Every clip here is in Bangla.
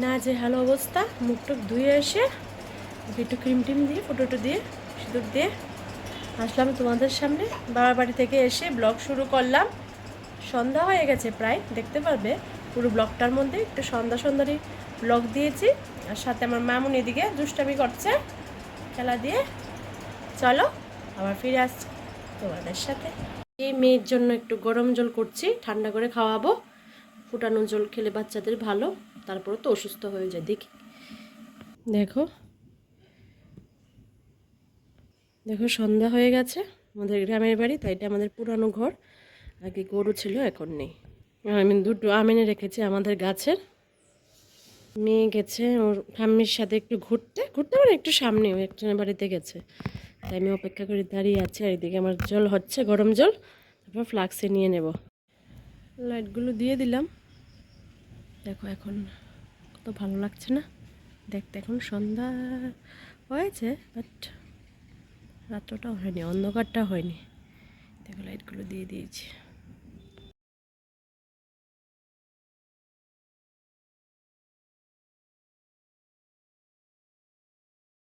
না যে ভালো অবস্থা, মুখ টুক ধুয়ে এসে একটু ক্রিম টিম দিয়ে ফটো দিয়ে সিঁদুর দিয়ে আসলাম তোমাদের সামনে। বাবার বাড়ি থেকে এসে ব্লগ শুরু করলাম। সন্ধ্যা হয়ে গেছে প্রায়, দেখতে পারবে পুরো ব্লগটার মধ্যে একটু সন্ধ্যা সন্ধ্যারই ব্লগ দিয়েছি। আর সাথে আমার মামুন এদিকে দুষ্টামি করছে খেলা দিয়ে। চলো আবার ফিরে আসছি তোমাদের সাথে। এই মেয়ের জন্য একটু গরম জল করছি, ঠান্ডা করে খাওয়াবো। ফুটানো জল খেলে বাচ্চাদের ভালো, তারপরে তো অসুস্থ হয়ে যায়। দেখি, দেখো দেখো সন্ধ্যা হয়ে গেছে। আমাদের গ্রামের বাড়ি, তাই এটা আমাদের পুরানো ঘর। আগে গরু ছিল, এখন নেই। আমি দুটো আম এনে রেখেছি আমাদের গাছের। মেয়ে গেছে ওর ঠাম্মির সাথে একটু ঘুরতে ঘুরতে, মানে একটু সামনে ওই একজনের বাড়িতে গেছে, তাই আমি অপেক্ষা করে দাঁড়িয়ে আছি। আর এদিকে আমার জল হচ্ছে, গরম জল, তারপর ফ্লাক্সে নিয়ে নেব। লাইটগুলো দিয়ে দিলাম। দেখো এখন কত ভালো লাগছে না দেখতে। এখন সন্ধ্যা হয়েছে, বাট রাত্রটাও হয়নি, অন্ধকারটা হয়নি। দেখো লাইটগুলো দিয়ে দিয়েছি।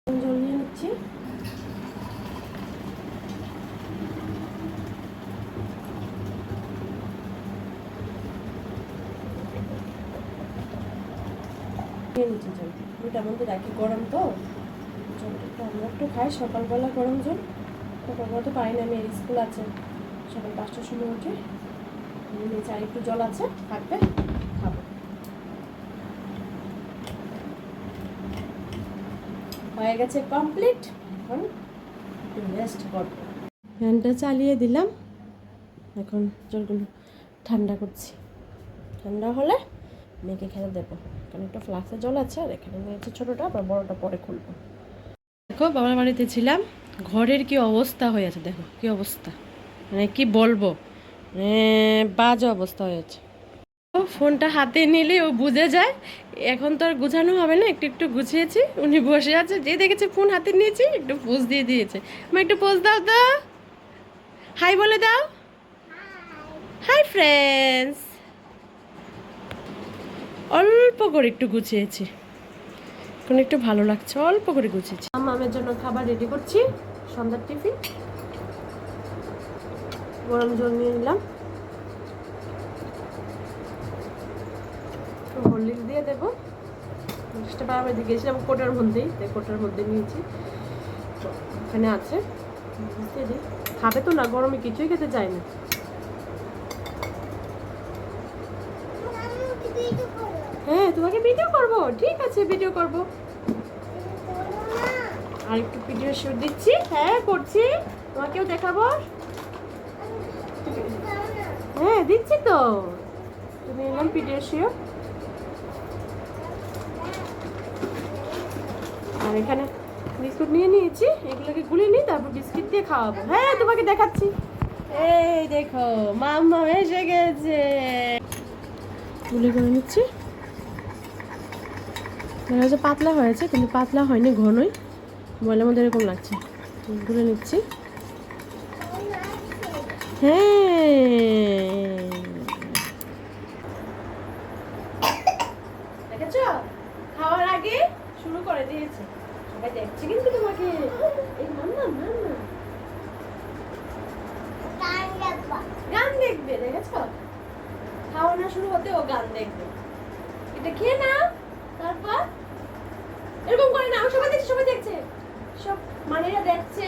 জল নিয়ে নিচ্ছি। নিয়ে নিচ্ছি জল, ওটার মধ্যে রাখি, গরম তো জলটা একটু আমরা একটু খাই সকালবেলা গরম জল। সকালবেলা তো পাই না, মেয়ের স্কুল আছে, সকাল 5টার সময় উঠে নিচে আর একটু জল আছে, থাকবে, খাবো। হয়ে গেছে কমপ্লিট, এখন একটু রেস্ট করবো। ফ্যানটা চালিয়ে দিলাম, এখন জলগুলো ঠান্ডা করছি। ঠান্ডা হলে মেয়েকে খেতে দেবো, কারণ একটা ফ্লাক্সে জল আছে। আর এখানে নিয়েছি ছোটোটা, আবার বড়োটা পরে খুলবো। দেখো বাবার বাড়িতে ছিলাম, ঘরের কি অবস্থা হয়ে আছে, দেখো কি অবস্থা, মানে কি বলবো, বাজে অবস্থা হয়েছে। ফোনটা হাতে নিলে ও বুঝে যায়, এখন তো আর গুছানো হবে না। একটু একটু গুছিয়েছি, উনি বসে আছে, যে দেখেছে ফোন হাতে নিয়েছি একটু পোজ দিয়ে দিয়েছে। আমি একটু পোজ দাও তো, হাই বলে দাও, হাই ফ্রেন্ডস। অল্প করে একটু গুছিয়েছি, এখন একটু ভালো লাগছে, অল্প করে গুছিয়েছি। মামের জন্য খাবার রেডি করছি, সন্ধ্যার টিফিন। গরম জল নিয়ে নিলাম, হরলিক্স দিয়ে দেবো। জিনিসটা বারবার দিয়ে গেছিলাম কোটার মধ্যেই, তাই কোটার মধ্যে নিয়েছি, তো এখানে আছে। দিয়ে দিই, খাবে তো না, গরমে কিছুই খেতে চায় না। হ্যাঁ তোমাকে ভিডিও করবো, ঠিক আছে ভিডিও করবো। আর একটু ভিডিও শুট দিচ্ছি, হ্যাঁ করছি, তোমাকেও দেখাবো। হ্যাঁ দিচ্ছি তো, তুমি এলাম ভিডিও শুট। আর এখানে বিস্কুট নিয়ে নিয়েছি, এগুলোকে গুলিয়ে নিই, তারপর বিস্কিট দিয়ে খাওয়াবো। হ্যাঁ তোমাকে দেখাচ্ছি, এই দেখো মাম্মা এসে গেছে। গুলি করে নিচ্ছি, দেখা যাচ্ছে পাতলা হয়েছে, কিন্তু পাতলা হয়নি, ঘনই। মোবাইলের মধ্যে এরকম লাগছে। গুলে নিচ্ছি, হ্যাঁ দেখেছো, খাওয়ার আগে শুরু করে দিয়েছে। সবাই দেখছে কিন্তু তোমাকে, এই মাম্মা মাম্মা গান দেখবে, দেখেছো খাওয়ানো শুরু হতে ও গান দেখবে। এটা খেয়ে না, তারপর এরকম করে না, সবাই দেখছে, সবাই দেখছে, সব মানেরা দেখছে।